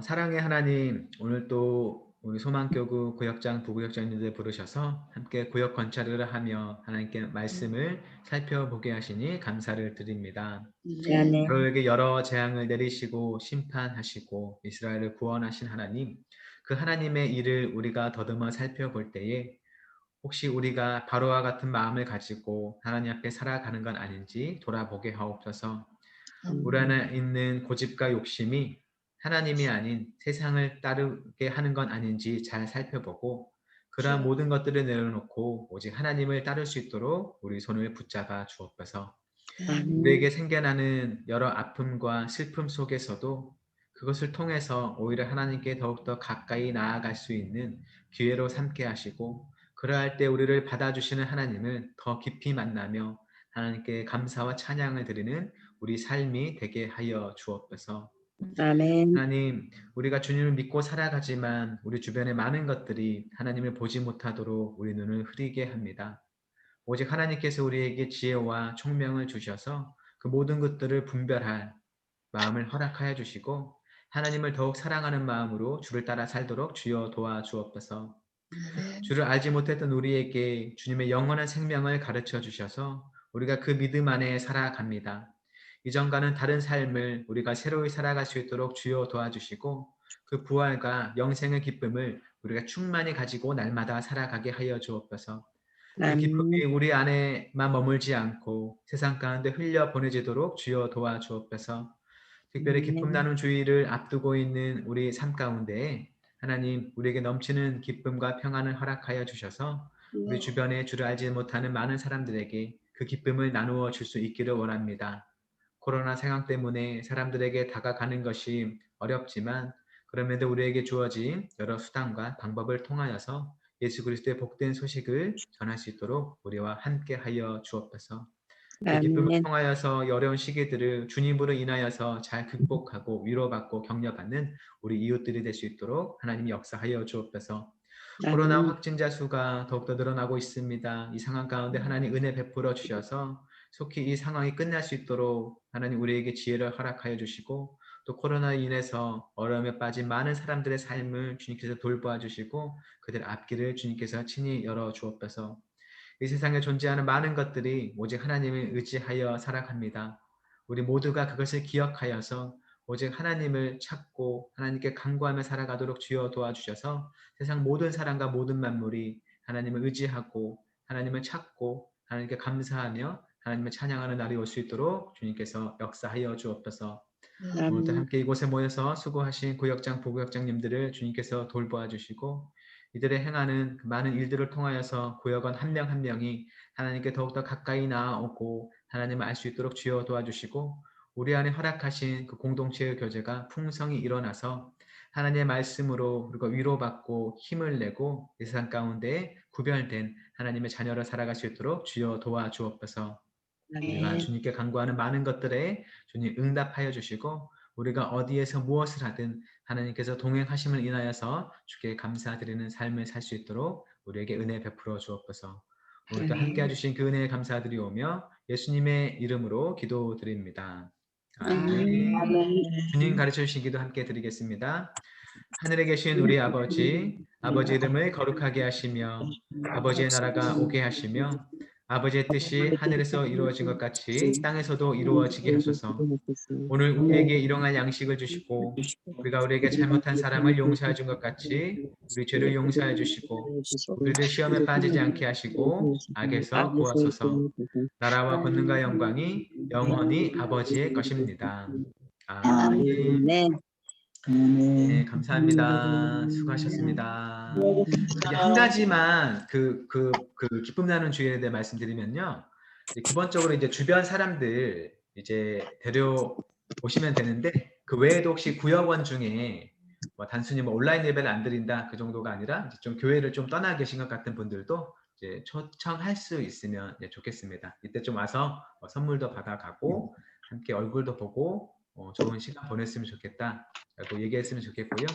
Speaker 1: 사랑의 하나님, 오늘 또 우리 소망교구 구역장, 부구역장님들 부르셔서 함께 구역 건찰을 하며 하나님께 말씀을 살펴보게 하시니 감사를 드립니다.
Speaker 5: 네.
Speaker 1: 그에게 여러 재앙을 내리시고 심판하시고 이스라엘을 구원하신 하나님, 그 하나님의 일을 우리가 더듬어 살펴볼 때에 혹시 우리가 바로와 같은 마음을 가지고 하나님 앞에 살아가는 건 아닌지 돌아보게 하옵소서. 우리 안에 있는 고집과 욕심이 하나님이 아닌 세상을 따르게 하는 건 아닌지 잘 살펴보고 그러한 모든 것들을 내려놓고 오직 하나님을 따를 수 있도록 우리 손을 붙잡아 주옵소서. 우리에게 생겨나는 여러 아픔과 슬픔 속에서도 그것을 통해서 오히려 하나님께 더욱더 가까이 나아갈 수 있는 기회로 삼게 하시고, 그러할 때 우리를 받아주시는 하나님을 더 깊이 만나며 하나님께 감사와 찬양을 드리는 우리 삶이 되게 하여 주옵소서.
Speaker 5: 아멘.
Speaker 1: 하나님, 우리가 주님을 믿고 살아가지만 우리 주변의 많은 것들이 하나님을 보지 못하도록 우리 눈을 흐리게 합니다. 오직 하나님께서 우리에게 지혜와 총명을 주셔서 그 모든 것들을 분별할 마음을 허락하여 주시고 하나님을 더욱 사랑하는 마음으로 주를 따라 살도록 주여 도와주옵소서. 주를 알지 못했던 우리에게 주님의 영원한 생명을 가르쳐 주셔서 우리가 그 믿음 안에 살아갑니다. 이전과는 다른 삶을 우리가 새로이 살아갈 수 있도록 주여 도와주시고 그 부활과 영생의 기쁨을 우리가 충만히 가지고 날마다 살아가게 하여 주옵소서. 그 기쁨이 우리 안에만 머물지 않고 세상 가운데 흘려 보내지도록 주여 도와주옵소서. 특별히 기쁨 나눔 주일을 앞두고 있는 우리 삶 가운데 하나님, 우리에게 넘치는 기쁨과 평안을 허락하여 주셔서 우리 주변에 주를 알지 못하는 많은 사람들에게 그 기쁨을 나누어 줄 수 있기를 원합니다. 코로나 상황 때문에 사람들에게 다가가는 것이 어렵지만 그럼에도 우리에게 주어진 여러 수단과 방법을 통하여서 예수 그리스도의 복된 소식을 전할 수 있도록 우리와 함께 하여 주옵소서. 그 기쁨을
Speaker 5: 아멘.
Speaker 1: 통하여서 어려운 시기들을 주님으로 인하여서 잘 극복하고 위로받고 격려받는 우리 이웃들이 될 수 있도록 하나님이 역사하여 주옵소서. 코로나 확진자 수가 더욱더 늘어나고 있습니다. 이 상황 가운데 하나님 은혜 베풀어 주셔서 속히 이 상황이 끝날 수 있도록 하나님 우리에게 지혜를 허락하여 주시고 또 코로나로 인해서 어려움에 빠진 많은 사람들의 삶을 주님께서 돌보아 주시고 그들 앞길을 주님께서 친히 열어 주옵소서. 이 세상에 존재하는 많은 것들이 오직 하나님을 의지하여 살아갑니다. 우리 모두가 그것을 기억하여서 오직 하나님을 찾고 하나님께 간구하며 살아가도록 주여 도와주셔서 세상 모든 사람과 모든 만물이 하나님을 의지하고 하나님을 찾고 하나님께 감사하며 하나님을 찬양하는 날이 올 수 있도록 주님께서 역사하여 주옵소서. 오늘도 함께 이곳에 모여서 수고하신 구역장, 부구역장님들을 주님께서 돌보아 주시고 이들의 행하는 그 많은 일들을 통하여서 구역원 한 명 한 명이 하나님께 더욱더 가까이 나아오고 하나님을 알 수 있도록 주여 도와주시고 우리 안에 허락하신 그 공동체의 교제가 풍성히 일어나서 하나님의 말씀으로 우리가 위로받고 힘을 내고 이 세상 가운데 구별된 하나님의 자녀로 살아갈 수 있도록 주여 도와주옵소서. 우리가 주님께 간구하는 많은 것들에 주님 응답하여 주시고 우리가 어디에서 무엇을 하든 하나님께서 동행하심을 인하여서 주께 감사드리는 삶을 살 수 있도록 우리에게 은혜 베풀어 주옵소서. 오늘도 함께 해주신 그 은혜에 감사드리오며 예수님의 이름으로 기도드립니다. 아멘. 주님 가르쳐 주신 기도 함께 드리겠습니다. 하늘에 계신 우리 아버지, 아버지 이름을 거룩하게 하시며 아버지의 나라가 오게 하시며 아버지의 뜻이 하늘에서 이루어진 것 같이 땅에서도 이루어지게 하소서. 오늘 우리에게 일용할 양식을 주시고 우리가 우리에게 잘못한 사람을 용서해 준 것 같이 우리 죄를 용서해 주시고 우리를 시험에 빠지지 않게 하시고 악에서 구하소서. 나라와 권능과 영광이 영원히 아버지의 것입니다. 아멘.
Speaker 5: 아멘.
Speaker 1: 네, 감사합니다. 수고하셨습니다. 이제 한 가지만 그 기쁨 나누는 주일에 대해 말씀드리면요. 이제 기본적으로 이제 주변 사람들 이제 데려오시면 되는데 그 외에도 혹시 구역원 중에 뭐 단순히 뭐 온라인 예배를 안 드린다 그 정도가 아니라 이제 좀 교회를 좀 떠나 계신 것 같은 분들도 이제 초청할 수 있으면 좋겠습니다. 이때 좀 와서 선물도 받아가고 함께 얼굴도 보고 좋은 시간 보냈으면 좋겠다라고 얘기했으면 좋겠고요.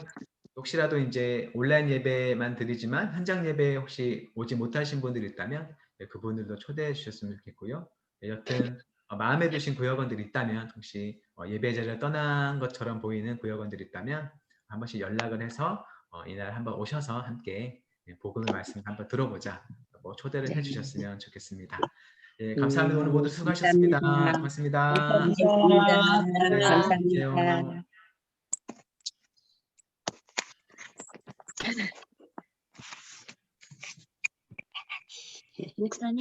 Speaker 1: 혹시라도 이제 온라인 예배만 드리지만 현장 예배 혹시 오지 못하신 분들이 있다면 그분들도 초대해 주셨으면 좋겠고요. 여튼 마음에 드신 구역원들이 있다면 혹시 예배 자리를 떠난 것처럼 보이는 구역원들이 있다면 한 번씩 연락을 해서 이날 한번 오셔서 함께 복음의 말씀 한번 들어보자 초대를 해주셨으면 좋겠습니다. 예, 감사합니다. 오늘 모두 수고하셨습니다.
Speaker 5: 감사합니다.
Speaker 1: 고맙습니다.
Speaker 5: 감사합니다.
Speaker 1: 네,
Speaker 5: 감사합니다.
Speaker 1: 안녕하세요.
Speaker 4: 목사님.